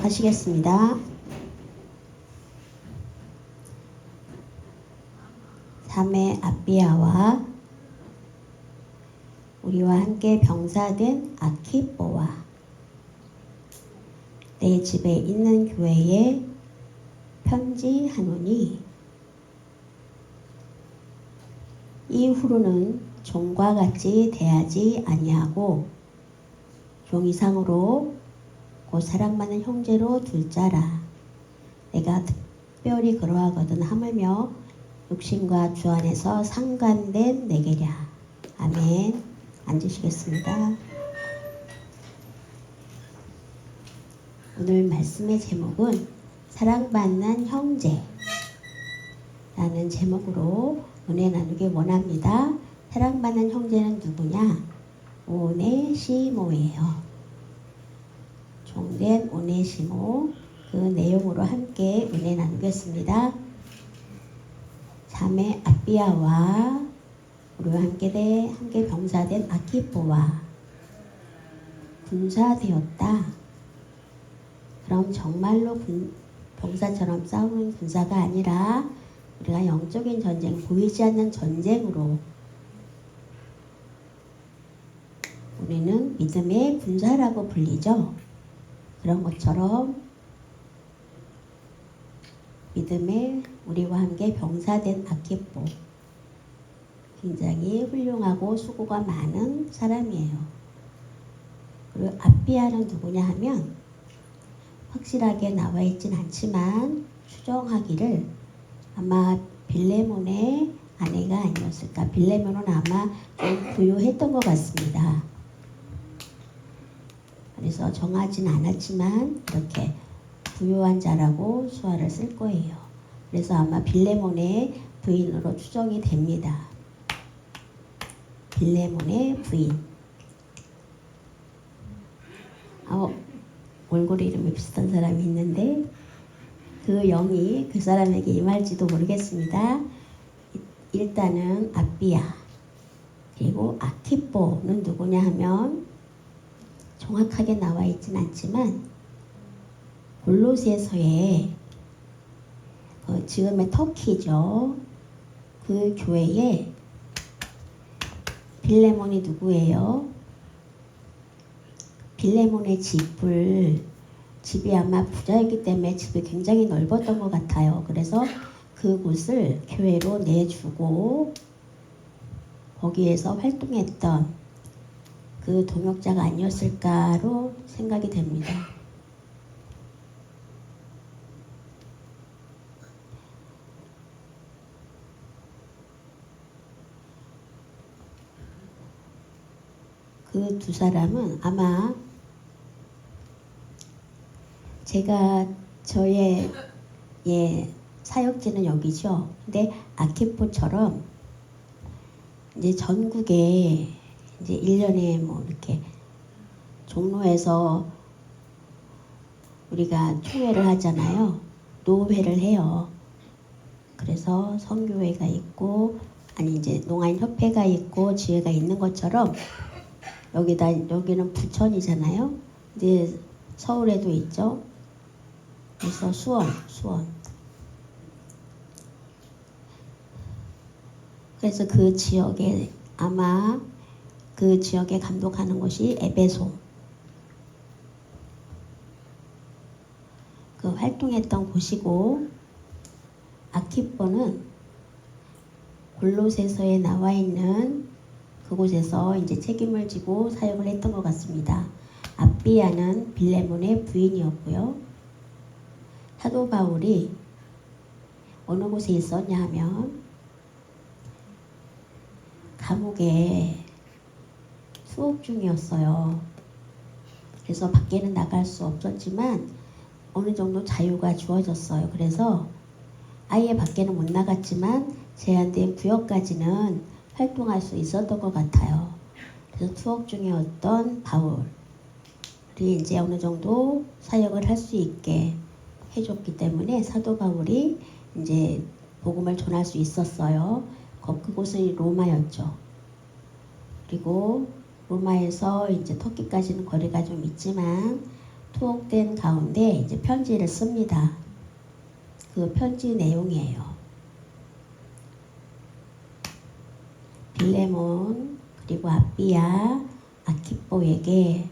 하시겠습니다. 3회 아비아와 우리와 함께 병사된 아키뽀와 내 집에 있는 교회에 편지하노니 이후로는 종과 같이 대하지 아니하고 종 이상으로 곧 사랑받는 형제로 둘 자라. 내가 특별히 그러하거든 하물며 육신과 주 안에서 상관된 내게랴. 아멘. 앉으시겠습니다. 오늘 말씀의 제목은 사랑받는 형제라는 제목으로 은혜 나누기 원합니다. 사랑받는 형제는 누구냐? 오네시모예요. 종된 오네시모, 그 내용으로 함께 은혜 나누겠습니다. 자매 아비아와 우리와 함께 병사된 아키뽀와 군사되었다. 그럼 정말로 병사처럼 싸우는 군사가 아니라 우리가 영적인 전쟁, 보이지 않는 전쟁으로 우리는 믿음의 군사라고 불리죠. 그런 것처럼 믿음의 우리와 함께 병사된 아키뽀, 굉장히 훌륭하고 수고가 많은 사람이에요. 그리고 아비아는 누구냐 하면 확실하게 나와 있진 않지만 추정하기를 아마 빌레몬의 아내가 아니었을까. 빌레몬은 아마 좀 부유했던 것 같습니다. 그래서 정하진 않았지만 이렇게 부유한 자라고 수화를 쓸 거예요. 그래서 아마 빌레몬의 부인으로 추정이 됩니다. 빌레몬의 부인. 얼굴 이름이 비슷한 사람이 있는데 그 영이 그 사람에게 임할지도 모르겠습니다. 일단은 아비아 그리고 아키뽀는 누구냐 하면 정확하게 나와 있진 않지만 골로새서에 지금의 터키죠. 그 교회에 빌레몬이 누구예요? 빌레몬의 집이 아마 부자였기 때문에 집이 굉장히 넓었던 것 같아요. 그래서 그곳을 교회로 내주고 거기에서 활동했던 그 동역자가 아니었을까로 생각이 됩니다. 그 두 사람은 아마 제가 저의 사역지는 여기죠. 근데 아키뽀처럼 이제 전국에 이제 1년에 뭐 이렇게 종로에서 우리가 총회를 하잖아요. 노회를 해요. 그래서 선교회가 있고 아니 이제 농아인협회가 있고 지회가 있는 것처럼 여기는 부천이잖아요. 근데 서울에도 있죠. 그래서 수원. 그래서 그 지역에 아마 그 지역에 감독하는 곳이 에베소. 그 활동했던 곳이고 아키뽀는 골로새서에 나와 있는 그곳에서 이제 책임을 지고 사역을 했던 것 같습니다. 아비아는 빌레몬의 부인이었고요. 사도 바울이 어느 곳에 있었냐 하면 감옥에 수업 중이었어요. 그래서 밖에는 나갈 수 없었지만 어느 정도 자유가 주어졌어요. 그래서 아예 밖에는 못 나갔지만 제한된 구역까지는 활동할 수 있었던 것 같아요. 그래서 투옥 중이었던 바울이 이제 어느 정도 사역을 할 수 있게 해줬기 때문에 사도 바울이 이제 복음을 전할 수 있었어요. 그곳은 로마였죠. 그리고 로마에서 이제 터키까지는 거리가 좀 있지만 투옥된 가운데 이제 편지를 씁니다. 그 편지 내용이에요. 빌레몬 그리고 아비야 아키뽀에게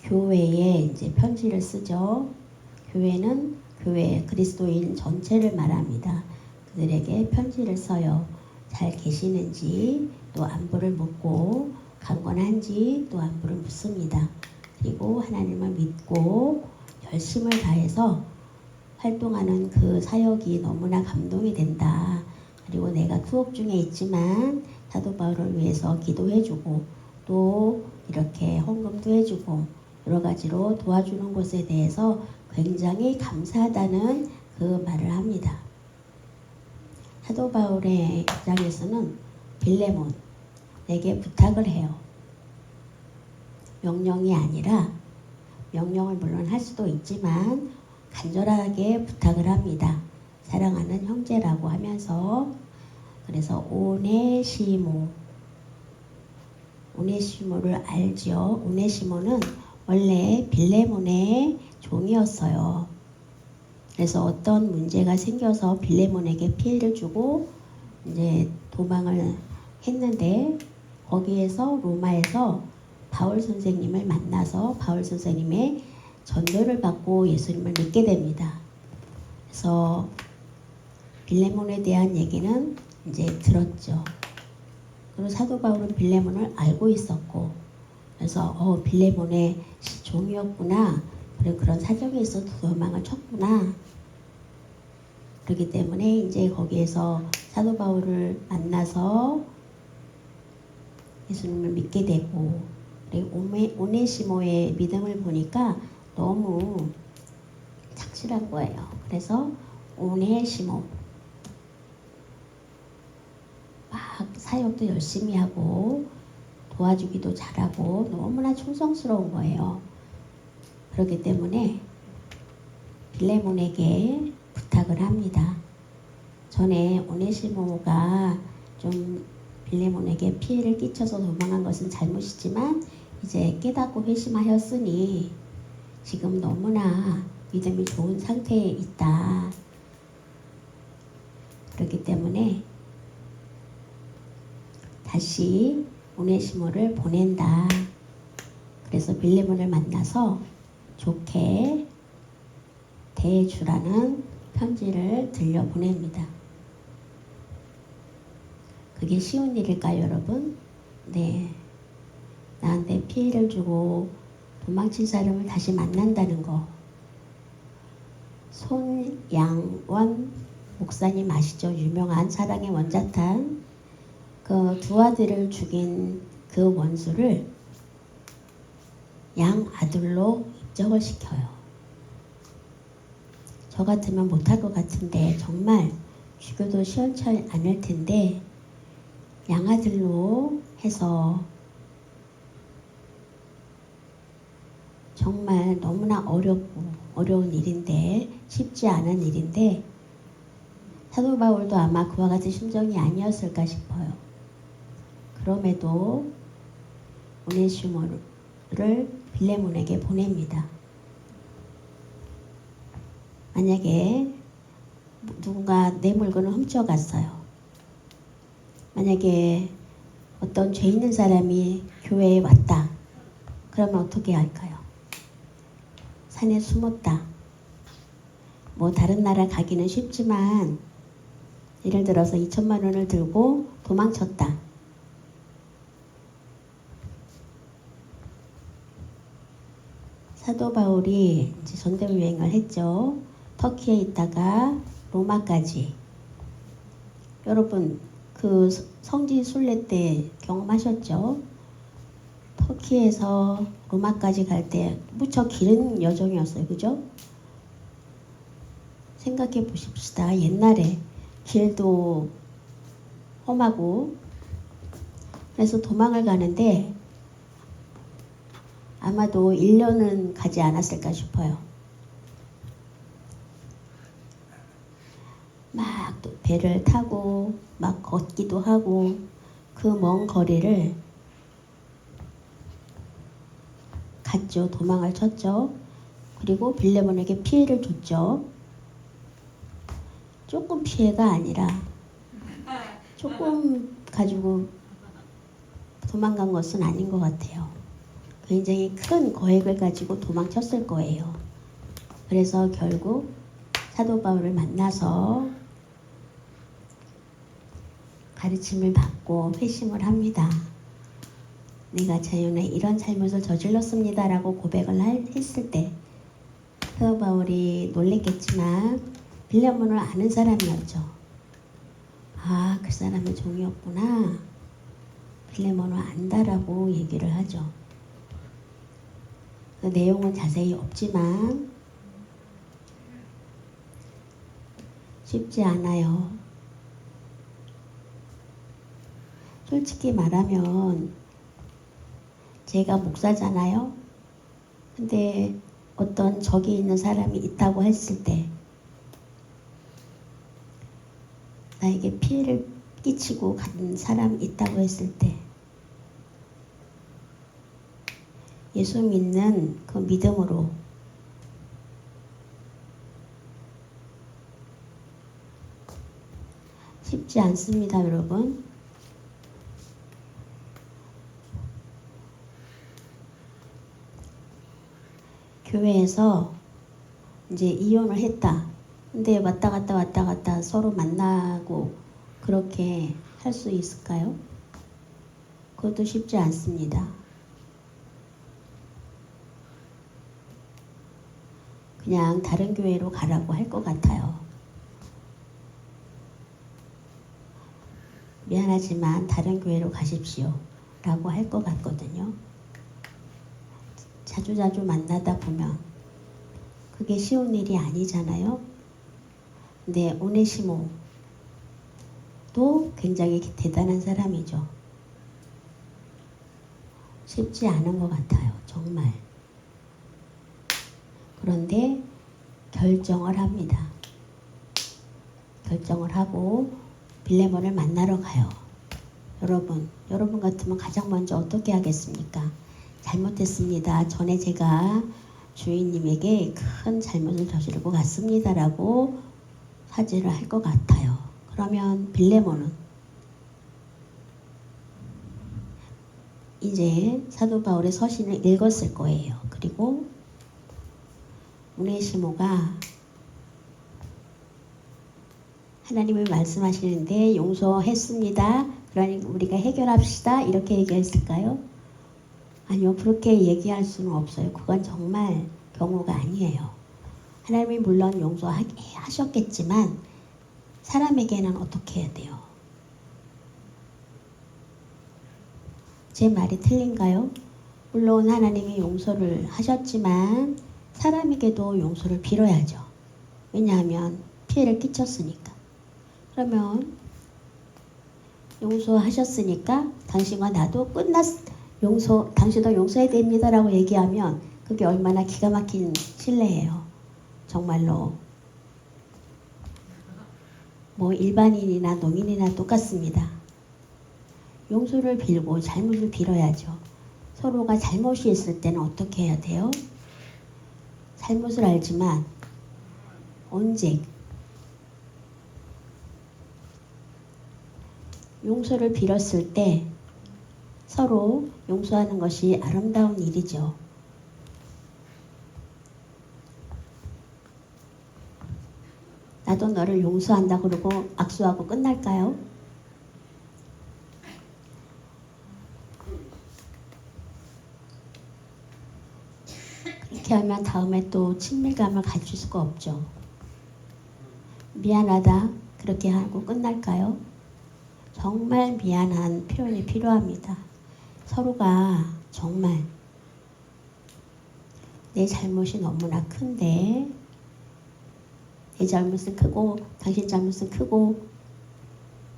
교회에 이제 편지를 쓰죠. 교회는 교회 그리스도인 전체를 말합니다. 그들에게 편지를 써요. 잘 계시는지 또 안부를 묻고 강건한지 또 안부를 묻습니다. 그리고 하나님을 믿고 열심을 다해서 활동하는 그 사역이 너무나 감동이 된다. 그리고 내가 투옥 중에 있지만 사도 바울을 위해서 기도해주고 또 이렇게 헌금도 해주고 여러 가지로 도와주는 것에 대해서 굉장히 감사하다는 그 말을 합니다. 사도 바울의 입장에서는 빌레몬 내게 부탁을 해요. 명령이 아니라 명령을 물론 할 수도 있지만 간절하게 부탁을 합니다. 사랑하는 형제라고 하면서 그래서 오네시모를 알죠. 오네시모는 원래 빌레몬의 종이었어요. 그래서 어떤 문제가 생겨서 빌레몬에게 피해를 주고 이제 도망을 했는데 거기에서 로마에서 바울 선생님을 만나서 바울 선생님의 전도를 받고 예수님을 믿게 됩니다. 그래서 빌레몬에 대한 얘기는 이제 들었죠. 그리고 사도 바울은 빌레몬을 알고 있었고 그래서 빌레몬의 종이었구나. 그래 그런 사정이 있어서 도망을 쳤구나. 그렇기 때문에 이제 거기에서 사도 바울을 만나서 예수님을 믿게 되고 그리고 오네시모의 믿음을 보니까 너무 착실한 거예요. 그래서 오네시모 막 사역도 열심히 하고 도와주기도 잘하고 너무나 충성스러운 거예요. 그렇기 때문에 빌레몬에게 부탁을 합니다. 전에 오네시모가 좀 빌레몬에게 피해를 끼쳐서 도망한 것은 잘못이지만 이제 깨닫고 회심하였으니 지금 너무나 믿음이 좋은 상태에 있다. 그렇기 때문에 다시 오네시모를 보낸다. 그래서 빌레몬을 만나서 좋게 대해주라는 편지를 들려보냅니다. 그게 쉬운 일일까요, 여러분? 네. 나한테 피해를 주고 도망친 사람을 다시 만난다는 거. 손양원 목사님 아시죠? 유명한 사랑의 원자탄. 그 두 아들을 죽인 그 원수를 양 아들로 입적을 시켜요. 저 같으면 못할 것 같은데 정말 죽여도 시원치 않을 텐데 양아들로 해서 정말 너무나 어려운 일인데 쉽지 않은 일인데 사도 바울도 아마 그와 같은 심정이 아니었을까 싶어요. 그럼에도 오네시모를 빌레몬에게 보냅니다. 만약에 누군가 내 물건을 훔쳐갔어요. 만약에 어떤 죄 있는 사람이 교회에 왔다. 그러면 어떻게 할까요? 산에 숨었다. 뭐 다른 나라 가기는 쉽지만 예를 들어서 2천만 원을 들고 도망쳤다. 사도 바울이 이제 전도 여행을 했죠. 터키에 있다가 로마까지. 여러분 그 성지 순례 때 경험하셨죠? 터키에서 로마까지 갈 때 무척 긴 여정이었어요. 그죠? 생각해 보십시다. 옛날에 길도 험하고 그래서 도망을 가는데 아마도 1년은 가지 않았을까 싶어요. 막 또 배를 타고 막 걷기도 하고 그 먼 거리를 갔죠. 도망을 쳤죠. 그리고 빌레몬에게 피해를 줬죠. 조금 피해가 아니라 조금 가지고 도망간 것은 아닌 것 같아요. 굉장히 큰 거액을 가지고 도망쳤을 거예요. 그래서 결국 사도 바울을 만나서 가르침을 받고 회심을 합니다. 내가 자연에 이런 잘못을 저질렀습니다 라고 고백을 했을 때 사도 바울이 놀랬겠지만 빌레몬을 아는 사람이었죠. 아, 그 사람은 종이었구나. 빌레몬을 안다라고 얘기를 하죠. 그 내용은 자세히 없지만 쉽지 않아요. 솔직히 말하면 제가 목사잖아요. 근데 어떤 적이 있는 사람이 있다고 했을 때 나에게 피해를 끼치고 간 사람이 있다고 했을 때 예수 믿는 그 믿음으로 쉽지 않습니다, 여러분. 교회에서 이제 이혼을 했다. 근데 왔다 갔다 서로 만나고 그렇게 할 수 있을까요? 그것도 쉽지 않습니다. 그냥 다른 교회로 가라고 할 것 같아요. 미안하지만 다른 교회로 가십시오 라고 할 것 같거든요. 자주자주 만나다 보면 그게 쉬운 일이 아니잖아요. 근데 오네시모도 굉장히 대단한 사람이죠. 쉽지 않은 것 같아요. 정말. 그런데 결정을 합니다. 결정을 하고 빌레몬을 만나러 가요. 여러분 같으면 가장 먼저 어떻게 하겠습니까? 잘못했습니다. 전에 제가 주인님에게 큰 잘못을 저지르고 갔습니다 라고 사죄를 할 것 같아요. 그러면 빌레몬은 이제 사도 바울의 서신을 읽었을 거예요. 그리고 오네시모가 하나님을 말씀하시는데 용서했습니다. 그러니 우리가 해결합시다. 이렇게 얘기했을까요? 아니요. 그렇게 얘기할 수는 없어요. 그건 정말 경우가 아니에요. 하나님이 물론 용서하셨겠지만 사람에게는 어떻게 해야 돼요? 제 말이 틀린가요? 물론 하나님이 용서를 하셨지만 사람에게도 용서를 빌어야죠. 왜냐하면 피해를 끼쳤으니까. 그러면 용서하셨으니까 당신과 나도 당신도 용서해야 됩니다 라고 얘기하면 그게 얼마나 기가 막힌 신뢰예요. 정말로 뭐 일반인이나 농인이나 똑같습니다. 용서를 빌고 잘못을 빌어야죠. 서로가 잘못이 있을 때는 어떻게 해야 돼요? 잘못을 알지만 언제 용서를 빌었을 때 서로 용서하는 것이 아름다운 일이죠. 나도 너를 용서한다 그러고 악수하고 끝날까요? 그렇게 하면 다음에 또 친밀감을 가질 수가 없죠. 미안하다 그렇게 하고 끝날까요? 정말 미안한 표현이 필요합니다. 서로가 정말 내 잘못이 너무나 큰데 내 잘못은 크고 당신 잘못은 크고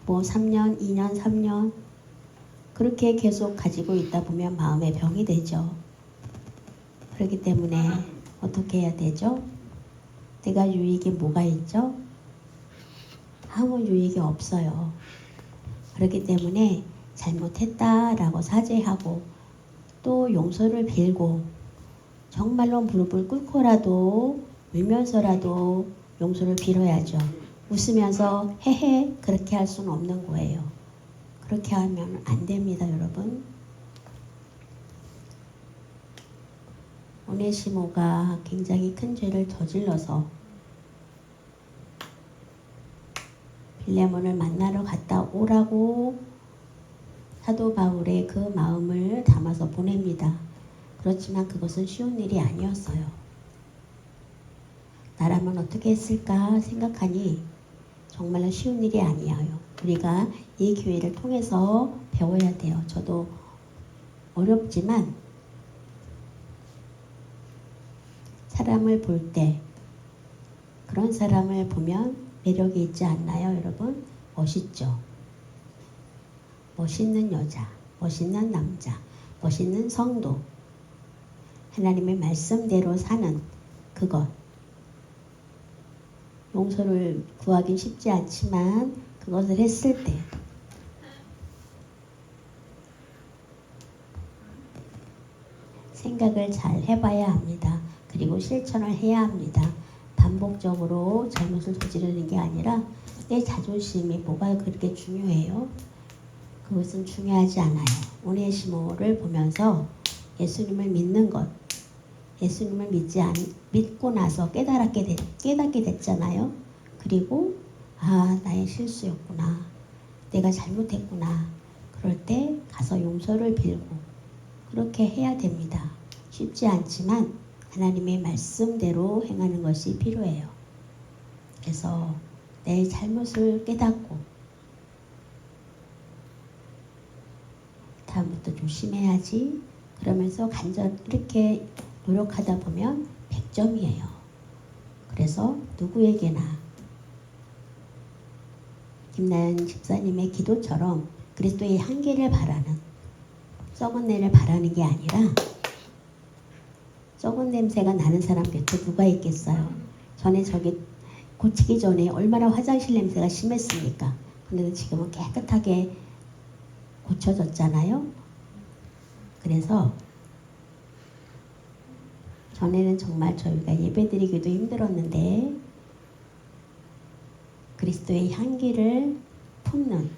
뭐 3년, 2년, 3년 그렇게 계속 가지고 있다 보면 마음의 병이 되죠. 그렇기 때문에 어떻게 해야 되죠? 내가 유익이 뭐가 있죠? 아무 유익이 없어요. 그렇기 때문에 잘못했다라고 사죄하고 또 용서를 빌고 정말로 무릎을 꿇고라도 울면서라도 용서를 빌어야죠. 웃으면서 헤헤 그렇게 할 수는 없는 거예요. 그렇게 하면 안 됩니다, 여러분. 오네시모가 굉장히 큰 죄를 저질러서 빌레몬을 만나러 갔다 오라고 사도 바울의 그 마음을 담아서 보냅니다. 그렇지만 그것은 쉬운 일이 아니었어요. 나라면 어떻게 했을까 생각하니 정말로 쉬운 일이 아니에요. 우리가 이 기회를 통해서 배워야 돼요. 저도 어렵지만 사람을 볼 때 그런 사람을 보면 매력이 있지 않나요, 여러분? 멋있죠? 멋있는 여자, 멋있는 남자, 멋있는 성도, 하나님의 말씀대로 사는 그것. 용서를 구하긴 쉽지 않지만 그것을 했을 때 생각을 잘 해봐야 합니다. 그리고 실천을 해야 합니다. 반복적으로 잘못을 저지르는 게 아니라 내 자존심이 뭐가 그렇게 중요해요? 그것은 중요하지 않아요. 오네시모를 보면서 예수님을 믿는 것, 예수님을 믿고 나서 깨닫게 됐잖아요. 그리고 나의 실수였구나. 내가 잘못했구나. 그럴 때 가서 용서를 빌고 그렇게 해야 됩니다. 쉽지 않지만 하나님의 말씀대로 행하는 것이 필요해요. 그래서 내 잘못을 깨닫고 다음부터 조심해야지. 그러면서 이렇게 노력하다 보면 100점이에요. 그래서 누구에게나 김나연 집사님의 기도처럼 그리스도의 향기를 바라는, 썩은 내를 바라는 게 아니라 썩은 냄새가 나는 사람 곁에 누가 있겠어요. 전에 저기 고치기 전에 얼마나 화장실 냄새가 심했습니까? 근데 지금은 깨끗하게 고쳐졌잖아요. 그래서 전에는 정말 저희가 예배드리기도 힘들었는데 그리스도의 향기를 품는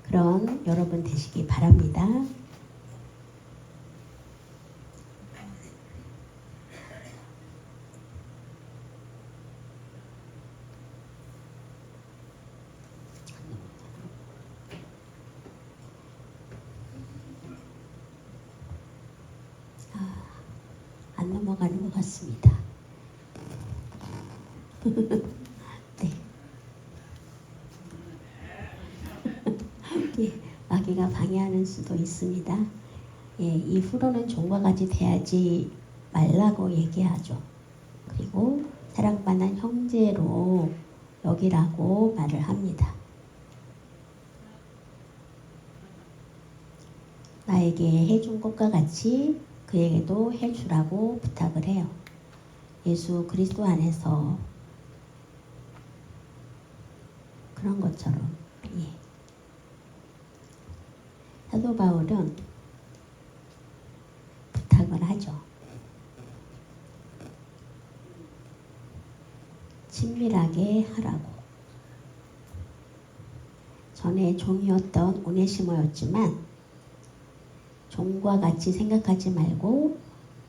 그런 여러분 되시기 바랍니다. 안 넘어가는 것 같습니다. 네. 예, 마귀가 방해하는 수도 있습니다. 예, 이후로는 종과 같이 대하지 말라고 얘기하죠. 그리고 사랑받는 형제로 여기라고 말을 합니다. 나에게 해준 것과 같이 그에게도 해주라고 부탁을 해요. 예수 그리스도 안에서 그런 것처럼. 예. 사도 바울은 부탁을 하죠. 친밀하게 하라고. 전에 종이었던 오네시모였지만 종과 같이 생각하지 말고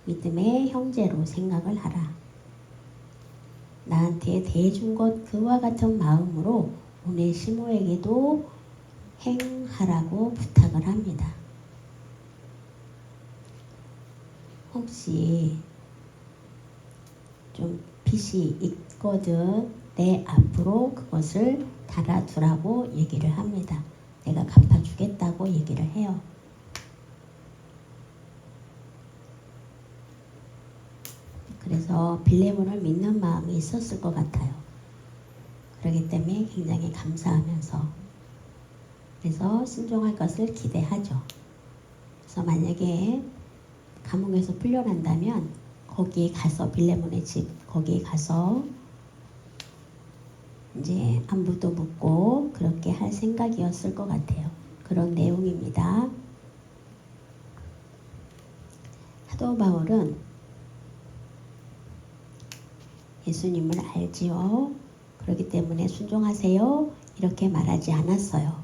믿음의 형제로 생각을 하라. 나한테 대해준 것 그와 같은 마음으로 오네시모에게도 행하라고 부탁을 합니다. 혹시 좀 빚이 있거든 내 앞으로 그것을 달아두라고 얘기를 합니다. 내가 갚아주겠다고 얘기를 해요. 그래서 빌레몬을 믿는 마음이 있었을 것 같아요. 그렇기 때문에 굉장히 감사하면서 그래서 순종할 것을 기대하죠. 그래서 만약에 감옥에서 풀려난다면 거기에 가서 빌레몬의 집 거기에 가서 이제 안부도 묻고 그렇게 할 생각이었을 것 같아요. 그런 내용입니다. 사도 바울은 예수님을 알지요. 그렇기 때문에 순종하세요. 이렇게 말하지 않았어요.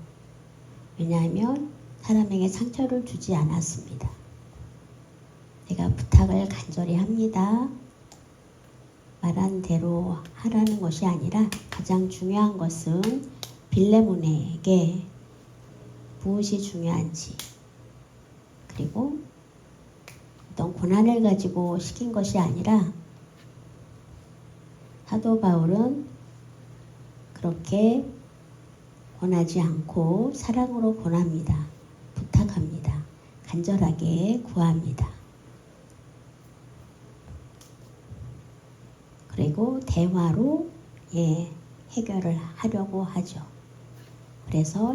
왜냐하면 사람에게 상처를 주지 않았습니다. 내가 부탁을 간절히 합니다. 말한 대로 하라는 것이 아니라 가장 중요한 것은 빌레몬에게 무엇이 중요한지, 그리고 어떤 고난을 가지고 시킨 것이 아니라 사도 바울은 그렇게 권하지 않고 사랑으로 권합니다. 부탁합니다. 간절하게 구합니다. 그리고 대화로 해결을 하려고 하죠. 그래서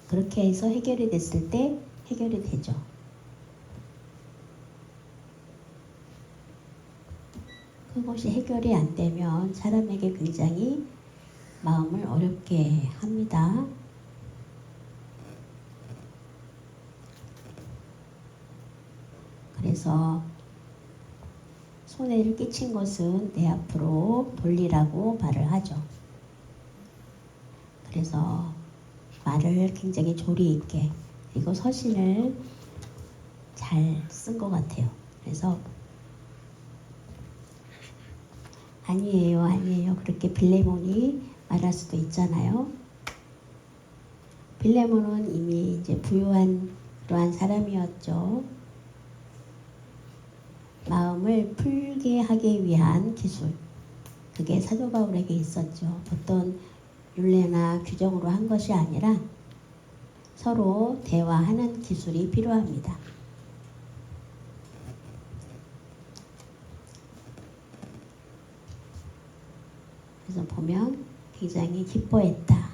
그렇게 해서 해결이 됐을 때 해결이 되죠. 그것이 해결이 안 되면 사람에게 굉장히 마음을 어렵게 합니다. 그래서 손해를 끼친 것은 내 앞으로 돌리라고 말을 하죠. 그래서 말을 굉장히 조리 있게, 그리고 서신을 잘 쓴 것 같아요. 그래서 아니에요 그렇게 빌레몬이 말할 수도 있잖아요. 빌레몬은 이미 이제 부유한 그러한 사람이었죠. 마음을 풀게 하기 위한 기술, 그게 사도 바울에게 있었죠. 어떤 율례나 규정으로 한 것이 아니라 서로 대화하는 기술이 필요합니다. 그래서 보면 굉장히 기뻐했다.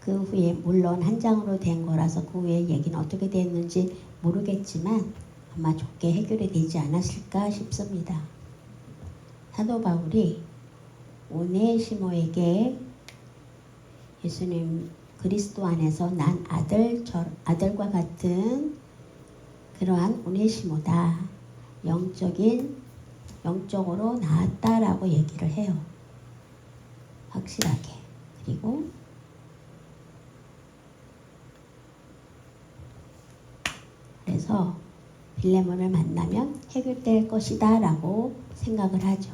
그 후에 물론 한 장으로 된 거라서 그 후에 얘기는 어떻게 됐는지 모르겠지만 아마 좋게 해결이 되지 않았을까 싶습니다. 사도 바울이 오네시모에게 예수님 그리스도 안에서 난 아들과 같은 그러한 오네시모다. 영적으로 나았다라고 얘기를 해요. 확실하게. 그리고 그래서 빌레몬을 만나면 해결될 것이다 라고 생각을 하죠.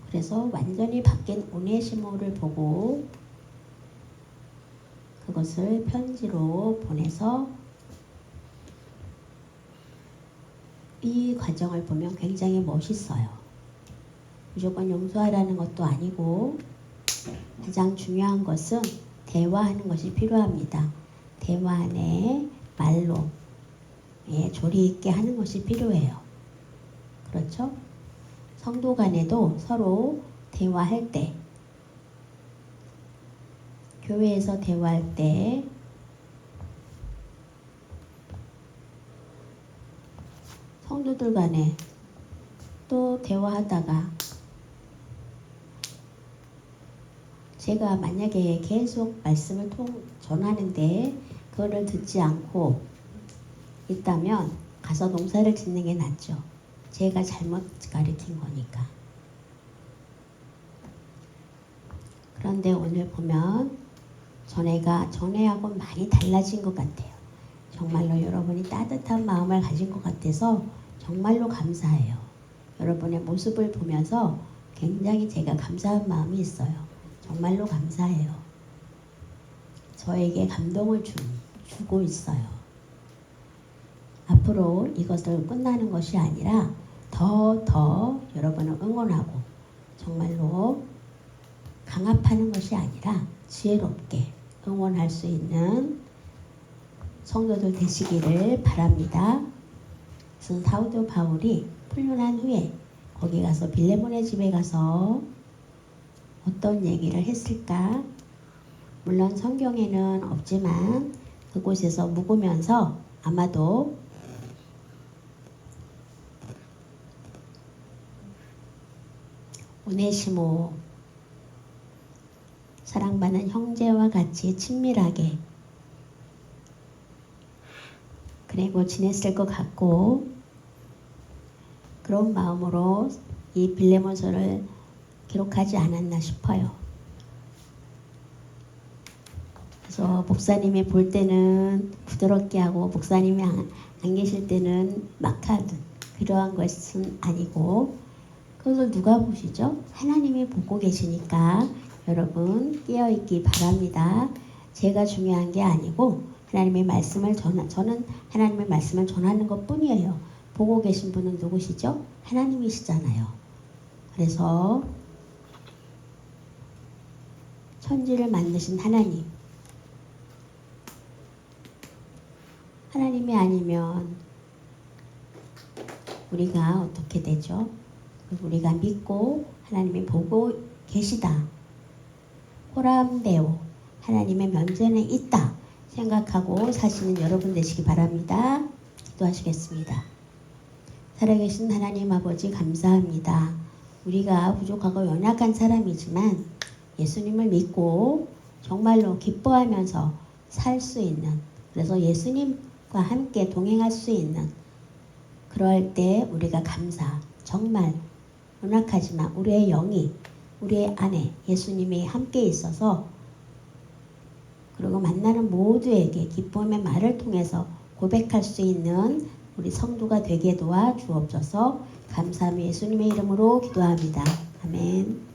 그래서 완전히 바뀐 오네시모를 보고 그것을 편지로 보내서 이 과정을 보면 굉장히 멋있어요. 무조건 용서하라는 것도 아니고 가장 중요한 것은 대화하는 것이 필요합니다. 대화 안에 말로 조리 있게 하는 것이 필요해요. 그렇죠? 성도 간에도 서로 대화할 때, 교회에서 대화할 때 성도들 간에 또 대화하다가 제가 만약에 계속 말씀을 전하는데 그거를 듣지 않고 있다면 가서 농사를 짓는 게 낫죠. 제가 잘못 가르친 거니까. 그런데 오늘 보면 전에하고 많이 달라진 것 같아요. 정말로 여러분이 따뜻한 마음을 가진 것 같아서 정말로 감사해요. 여러분의 모습을 보면서 굉장히 제가 감사한 마음이 있어요. 정말로 감사해요. 저에게 감동을 주고 있어요. 앞으로 이것을 끝나는 것이 아니라 더 여러분을 응원하고 정말로 강압하는 것이 아니라 지혜롭게 응원할 수 있는 성도들 되시기를 바랍니다. 그래서 사도 바울이 풀려난 후에 거기 가서 빌레몬의 집에 가서 어떤 얘기를 했을까? 물론 성경에는 없지만 그곳에서 묵으면서 아마도 오네시모 사랑 사랑받는 형제와 같이 친밀하게 그리고 지냈을 것 같고 그런 마음으로 이 빌레몬서를 기록하지 않았나 싶어요. 그래서 목사님이 볼 때는 부드럽게 하고 목사님이 안 계실 때는 막 하는 그러한 것은 아니고 그것을 누가 보시죠? 하나님이 보고 계시니까 여러분 깨어있기 바랍니다. 제가 중요한 게 아니고 하나님의 말씀을 저는 하나님의 말씀을 전하는 것 뿐이에요. 보고 계신 분은 누구시죠? 하나님이시잖아요. 그래서 천지를 만드신 하나님이 아니면 우리가 어떻게 되죠? 우리가 믿고 하나님이 보고 계시다. 호람데오 하나님의 면전에 있다 생각하고 사시는 여러분 되시기 바랍니다. 기도하시겠습니다. 살아계신 하나님 아버지 감사합니다. 우리가 부족하고 연약한 사람이지만 예수님을 믿고 정말로 기뻐하면서 살 수 있는 그래서 예수님과 함께 동행할 수 있는 그럴 때 우리가 정말 연약하지만 우리의 영이 우리의 안에 예수님이 함께 있어서 그리고 만나는 모두에게 기쁨의 말을 통해서 고백할 수 있는 우리 성도가 되게 도와 주옵소서. 감사하며 예수님의 이름으로 기도합니다. 아멘.